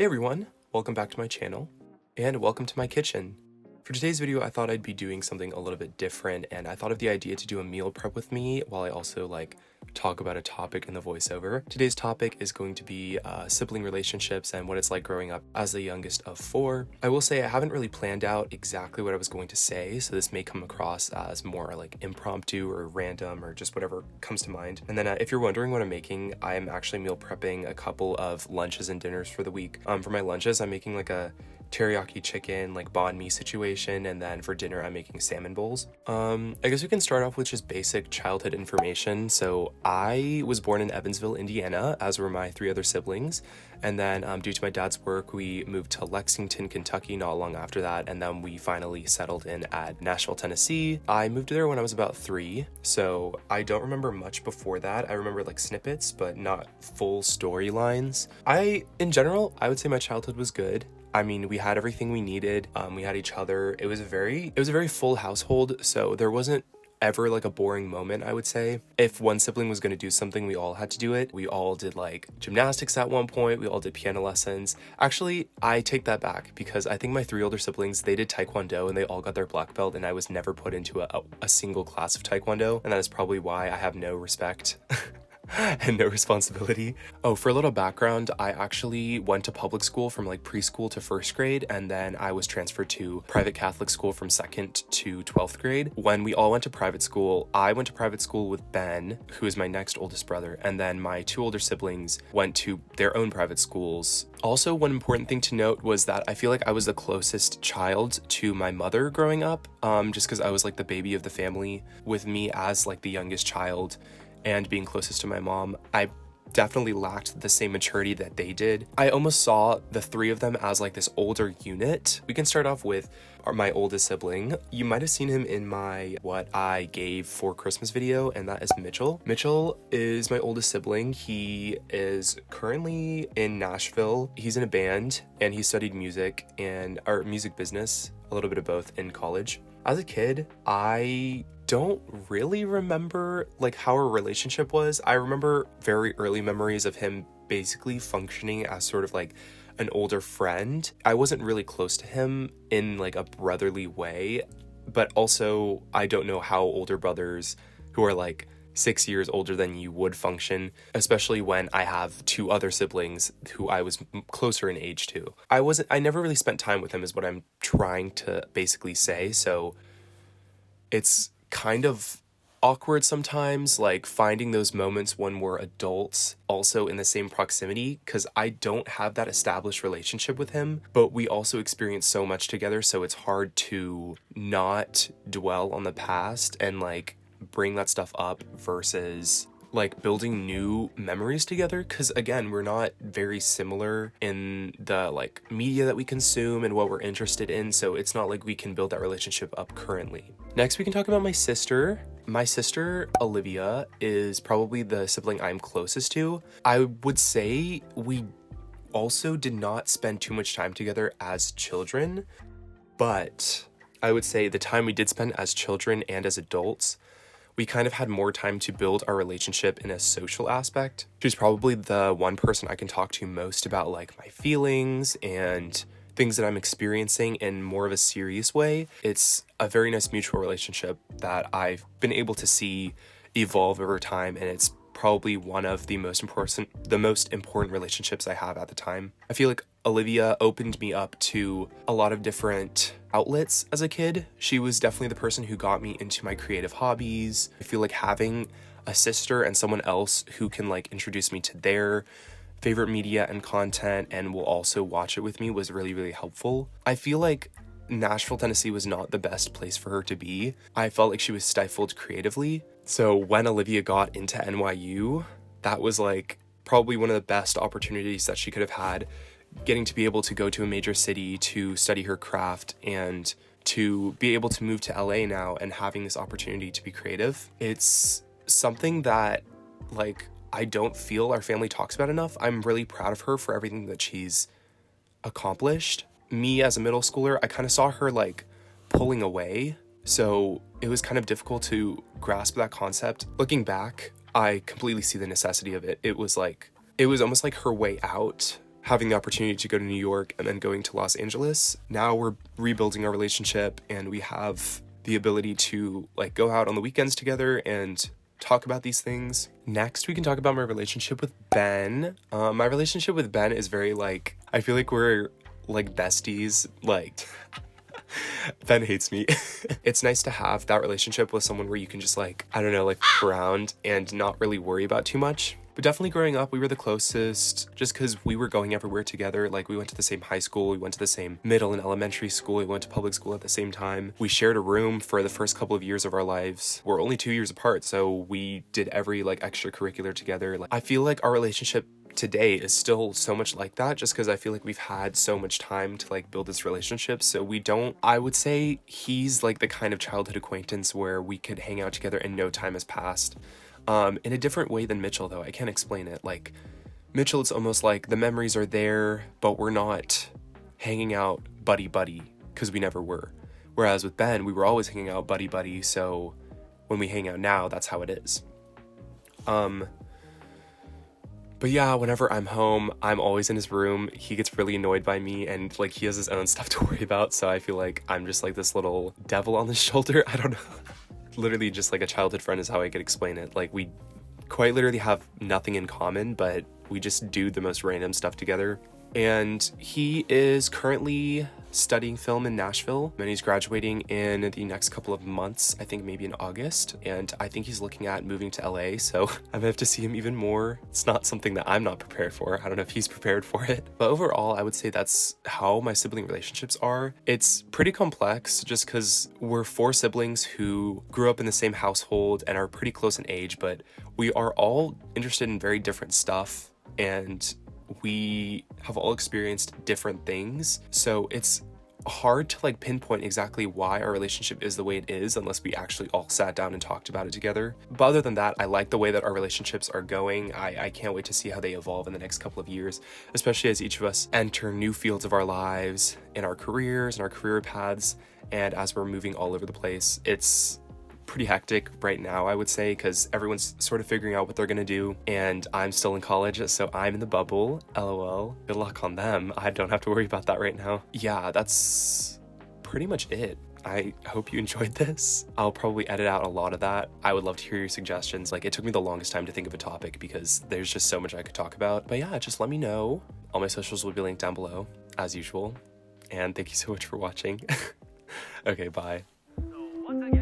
Hey everyone, welcome back to my channel, and welcome to my kitchen. For today's video, I thought I'd be doing something a little bit different, and I thought of the idea to do a meal prep with me while I also talk about a topic in the voiceover. Today's topic is going to be sibling relationships and what it's like growing up as the youngest of 4. I will say I haven't really planned out exactly what I was going to say, so this may come across as more like impromptu or random or just whatever comes to mind. And then if you're wondering what I'm making, I am actually meal prepping a couple of lunches and dinners for the week. For my lunches, I'm making like a teriyaki chicken, like banh mi situation, and then for dinner I'm making salmon bowls. I guess we can start off with just basic childhood information. So I was born in Evansville, Indiana, as were my 3 other siblings, and then due to my dad's work we moved to Lexington, Kentucky not long after that, and then we finally settled in at Nashville, Tennessee. I moved there when I was about 3, so I don't remember much before that. I remember like snippets but not full storylines. In general, I would say my childhood was good. I mean, we had everything we needed. We had each other. It was a very full household, so there wasn't ever like a boring moment, I would say. If one sibling was going to do something, we all had to do it. We all did like gymnastics at one point. We all did piano lessons. Actually, I take that back because I think my 3 older siblings, they did taekwondo and they all got their black belt, and I was never put into a single class of taekwondo, and that is probably why I have no respect and no responsibility. Oh, for a little background, I actually went to public school from like preschool to 1st grade, and then I was transferred to private Catholic school from 2nd to 12th grade. When we all went to private school, I went to private school with Ben, who is my next oldest brother, and then my 2 older siblings went to their own private schools. Also, one important thing to note was that I feel like I was the closest child to my mother growing up, just because I was like the baby of the family. With me as like the youngest child and being closest to my mom, I definitely lacked the same maturity that they did. I almost saw the 3 of them as like this older unit. We can start off with my oldest sibling. You might have seen him in my what I gave for Christmas video, and that is Mitchell. Mitchell is my oldest sibling. He is currently in Nashville. He's in a band and he studied music or music business, a little bit of both, in college. As a kid, I don't really remember like how our relationship was. I remember very early memories of him basically functioning as sort of like an older friend. I wasn't really close to him in like a brotherly way, but also I don't know how older brothers who are like 6 years older than you would function, especially when I have 2 other siblings who I was closer in age to. I never really spent time with him is what I'm trying to basically say. So it's kind of awkward sometimes, like finding those moments when we're adults also in the same proximity, because I don't have that established relationship with him, but we also experience so much together, so it's hard to not dwell on the past and like bring that stuff up versus like building new memories together, because again, we're not very similar in the like media that we consume and what we're interested in, so it's not like we can build that relationship up currently. Next, we can talk about my sister. My sister, Olivia, is probably the sibling I'm closest to. I would say we also did not spend too much time together as children, but I would say the time we did spend as children and as adults, we kind of had more time to build our relationship in a social aspect. She's probably the one person I can talk to most about like my feelings and things that I'm experiencing in more of a serious way. It's a very nice mutual relationship that I've been able to see evolve over time, and it's probably one of the most important relationships I have at the time. I feel like Olivia opened me up to a lot of different outlets as a kid. She was definitely the person who got me into my creative hobbies. I feel like having a sister and someone else who can like introduce me to their favorite media and content and will also watch it with me was really, really helpful. I feel like Nashville, Tennessee was not the best place for her to be. I felt like she was stifled creatively. So when Olivia got into NYU, that was like probably one of the best opportunities that she could have had, getting to be able to go to a major city to study her craft and to be able to move to LA now and having this opportunity to be creative. It's something that like I don't feel our family talks about enough. I'm really proud of her for everything that she's accomplished. Me as a middle schooler, I kind of saw her like pulling away, so it was kind of difficult to grasp that concept. Looking back, I completely see the necessity of it. It was almost like her way out having the opportunity to go to New York and then going to Los Angeles. Now we're rebuilding our relationship and we have the ability to like go out on the weekends together and talk about these things. Next, we can talk about my relationship with Ben. My relationship with Ben is very like, I feel like we're like besties. Like, Ben hates me. It's nice to have that relationship with someone where you can just like, I don't know, like around and not really worry about too much. But definitely growing up, we were the closest just because we were going everywhere together. Like we went to the same high school, we went to the same middle and elementary school, we went to public school at the same time. We shared a room for the first couple of years of our lives. We're only 2 years apart, so we did every like extracurricular together. Like I feel like our relationship today is still so much like that just because I feel like we've had so much time to like build this relationship. So we don't, I would say he's like the kind of childhood acquaintance where we could hang out together and no time has passed. In a different way than Mitchell though. I can't explain it. Like Mitchell, it's almost like the memories are there, but we're not hanging out buddy because we never were. Whereas with Ben, we were always hanging out buddy, so when we hang out now, that's how it is. But yeah, whenever I'm home, I'm always in his room. He gets really annoyed by me and like he has his own stuff to worry about. So I feel like I'm just like this little devil on his shoulder. I don't know. Literally just like a childhood friend is how I could explain it. Like we quite literally have nothing in common, but we just do the most random stuff together. And he is currently studying film in Nashville and he's graduating in the next couple of months, I think maybe in August. And I think he's looking at moving to LA, so I'm gonna have to see him even more. It's not something that I'm not prepared for. I don't know if he's prepared for it. But overall, I would say that's how my sibling relationships are. It's pretty complex just because we're 4 siblings who grew up in the same household and are pretty close in age, but we are all interested in very different stuff and we have all experienced different things, so it's hard to like pinpoint exactly why our relationship is the way it is unless we actually all sat down and talked about it together. But other than that, I like the way that our relationships are going. I can't wait to see how they evolve in the next couple of years, especially as each of us enter new fields of our lives, in our careers and our career paths, and as we're moving all over the place. It's pretty hectic right now, I would say, because everyone's sort of figuring out what they're gonna do, and I'm still in college, so I'm in the bubble. LOL. Good luck on them. I don't have to worry about that right now. Yeah, that's pretty much it. I hope you enjoyed this. I'll probably edit out a lot of that. I would love to hear your suggestions. Like, it took me the longest time to think of a topic because there's just so much I could talk about. But yeah, just let me know. All my socials will be linked down below, as usual. And thank you so much for watching. Okay, bye. So once again,